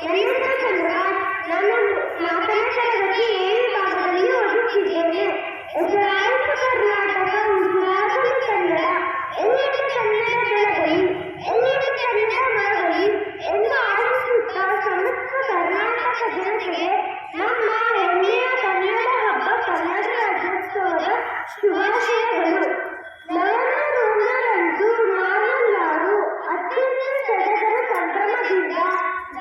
ನನ್ನ ಹೆಸರು ಚಂದ್ರಿಕಾ. ನಾನು 4ನೇ ತರಗತಿ ಎ ವಿಭಾಗದಲ್ಲಿ ಓದುತ್ತಿದ್ದೇನೆ. ಹೆಸರಾಯಿತು ಕರ್ನಾಟಕ, ಉಸಿರಾಗಲಿ ಕನ್ನಡ, ಎಲ್ಲೆಡೆ ಕನ್ನಡ ಬೆಳಗಲಿ, ಎಲ್ಲೆಡೆ ಕನ್ನಡ ಮರಗಲಿ ಎಂದು ಆಶಿಸುತ್ತಾ ಸಮಸ್ತ ಕರ್ನಾಟಕ ಜನತೆಗೆ ನಮ್ಮ ಹೆಮ್ಮೆಯ ಕನ್ನಡ ಹಬ್ಬ ಕನ್ನಡ ರಾಜ್ಯೋತ್ಸವದ ಶುಭಾಶಯಗಳು. ನವೆಂಬರ್ 1ರಂದು ನಾವೆಲ್ಲರೂ ಅತ್ಯಂತ ಸಡಗರ ಸಂಭ್ರಮದಿಂದ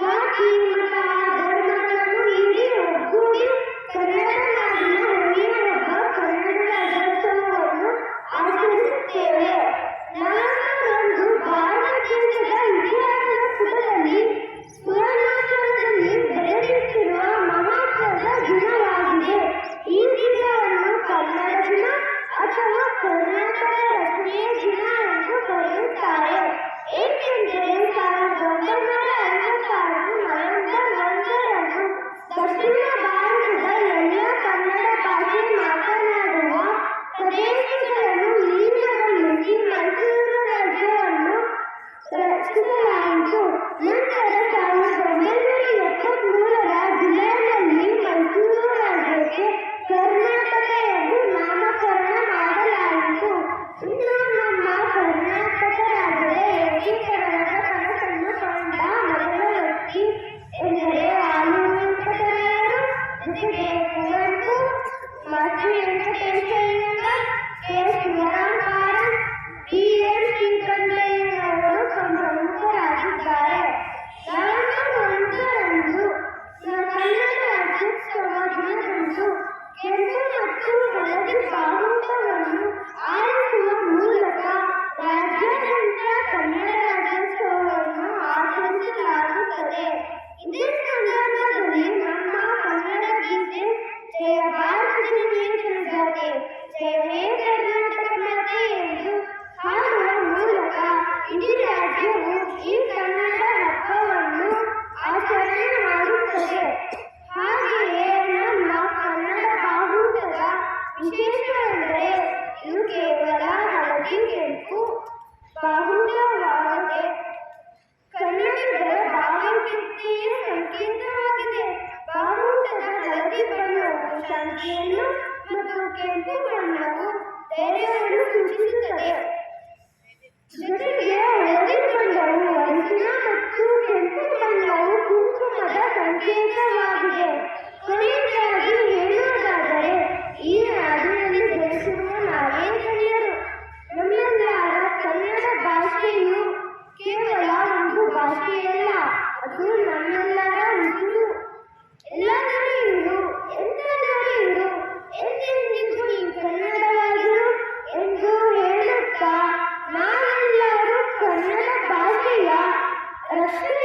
ಜಾತಿ ಮತ ಧರ್ಮಗಳನ್ನು ಮೀರಿ ಒಗ್ಗೂಡಿ ಕನ್ನಡ ನಾಡಿನ ಹೆಮ್ಮೆಯ ಹಬ್ಬ ಕನ್ನಡ ರಾಜ್ಯೋತ್ಸವವನ್ನು ಆಚರಿಸುತ್ತೇವೆ. ನವೆಂಬರ್ 1 ಭಾರತ ದೇಶದ ಇತಿಹಾಸದ ಪುಟದಲ್ಲಿ ಸುವರ್ಣಾಕ್ಷರದಲ್ಲಿ ಬರೆದಿಟ್ಟಿರುವ ಮಹತ್ವದ ದಿನವಾಗಿದೆ. ಈ ದಿನವನ್ನು ಕನ್ನಡ ದಿನ ಅಥವಾ ಕರ್ನಾಟಕ ರಚನೆಯ ದಿನ ಎಂದು ಕರೆಯುತ್ತಾರೆ. ಏಕೆಂದರೆ 1956 ನವೆಂಬರ್ 1ರಂದು ದಕ್ಷಿಣ ಭಾರತದ ಎಲ್ಲ ಕನ್ನಡ ಭಾಷೆ ಮಾತನಾಡುವ ಪ್ರದೇಶಗಳನ್ನು ವಿಲೀನಗೊಳಿಸಿ ಮೈಸೂರು ರಾಜ್ಯವನ್ನು ರಚಿಸಲಾಯಿತು. ನಂತರ 1973ರ ಜುಲೈನಲ್ಲಿ ಮೈಸೂರು ರಾಜ್ಯಕ್ಕೆ ಕರ್ನಾಟಕ ಎಂದು ನಾಮಕರಣ ಮಾಡಲಾಯಿತು. ಇನ್ನು ನಮ್ಮ ಕರ್ನಾಟಕ ರಾಜ್ಯದ ಏಕೀಕರಣದ ಕನಸನ್ನು ಕಂಡ ಮೊದಲ ವ್ಯಕ್ತಿ ಎಂದರೆ ಆಲೂರು ವೆಂಕಟರಾಯರು, ಜೊತೆಗೆ Kuvempu, Masti Venkatesha Iyengar, K. Shivaram Karanth, T. N. ಶ್ರೀಕಂಠಯ್ಯನವರು ಪ್ರಮುಖರಾಗಿದ್ದಾರೆ. ನವೆಂಬರ್ 1ರಂದು ಕನ್ನಡ ರಾಜ್ಯೋತ್ಸವ ದಿನದಂದು ಕೆಂಪು ಮತ್ತು ಹಳದಿ ಬಾವುಟವನ್ನು ಆರಿಸುವ ಮೂಲಕ ರಾಜ್ಯಾದ್ಯಂತ ಕನ್ನಡ ರಾಜ್ಯೋತ್ಸವವನ್ನು ಆಚರಿಸಲಾಗುತ್ತದೆ. ಇದೇ ಸಂದರ್ಭದಲ್ಲಿ ನಮ್ಮ ಕನ್ನಡ ಗೀತೆ ಜಯ ಭಾರತ ಜನನಿಯ ಜನಜಾತೆ, ಜಯ ಹೇ ಕರ್ನಾಟಕ ಮಾತೆ ಎಂದು ಹಾಡುವ ಮೂಲಕ ಇಡೀ ರಾಜ್ಯವು ಈ ಕನ್ನಡ ಹಬ್ಬವನ್ನು ಆಚರಣೆ ಮಾಡುತ್ತದೆ. ಹಾಗೆಯೇ ನಮ್ಮ ಕನ್ನಡ ಬಾವುಟದ ವಿಶೇಷವೆಂದರೆ ಇದು ಕೇವಲ ಹಳದಿ ಕೆಂಪು ಬಾವುಟವಾಗದೆ ಕನ್ನಡಿಗರ ಭಾವೈಕ್ಯತೆಯ ಸಂಕೇತವಾಗಿದೆ. ಬಾವುಟದ ಹಳದಿ ಬಣ್ಣವು ಶಾಂತಿಯನ್ನು ಮತ್ತು ಕೆಂಪು ಬಣ್ಣವು ಧೈರ್ಯವನ್ನು ಸೂಚಿಸುತ್ತದೆ. ಜೊತೆಗೆ ಹಳದಿ ಬಣ್ಣವು ಅರಿಶಿನ ಮತ್ತು ಕೆಂಪು ಬಣ್ಣವು ಕುಂಕುಮದ ಸಂಕೇತವಾಗಿದೆ. ಕೊನೆಯದಾಗಿ ಹೇಳುವುದಾದರೆ ಈ ನಾಡಿನಲ್ಲಿ ಜನಿಸಿರುವ ನಾವೇ ಧನ್ಯರು. ನಮ್ಮೆಲ್ಲರ ಕನ್ನಡ ಭಾಷೆಯು ಕೇವಲ ಒಂದು ಭಾಷೆಯಲ್ಲ, ಅದು ನಮ್ಮೆಲ್ಲರ ಉಸಿರು. ಎಲ್ಲಾದರೂ ಇರು, ಎಂತಾದರೂ ಇರು, ಎಂದೆಂದಿಗೂ ನೀ ಕನ್ನಡವಾಗಿರು ಎಂದು ಹೇಳುತ್ತಾ ನಾವೆಲ್ಲರೂ ಕನ್ನಡ ಭಾಷೆಯ ರಕ್ಷಣೆ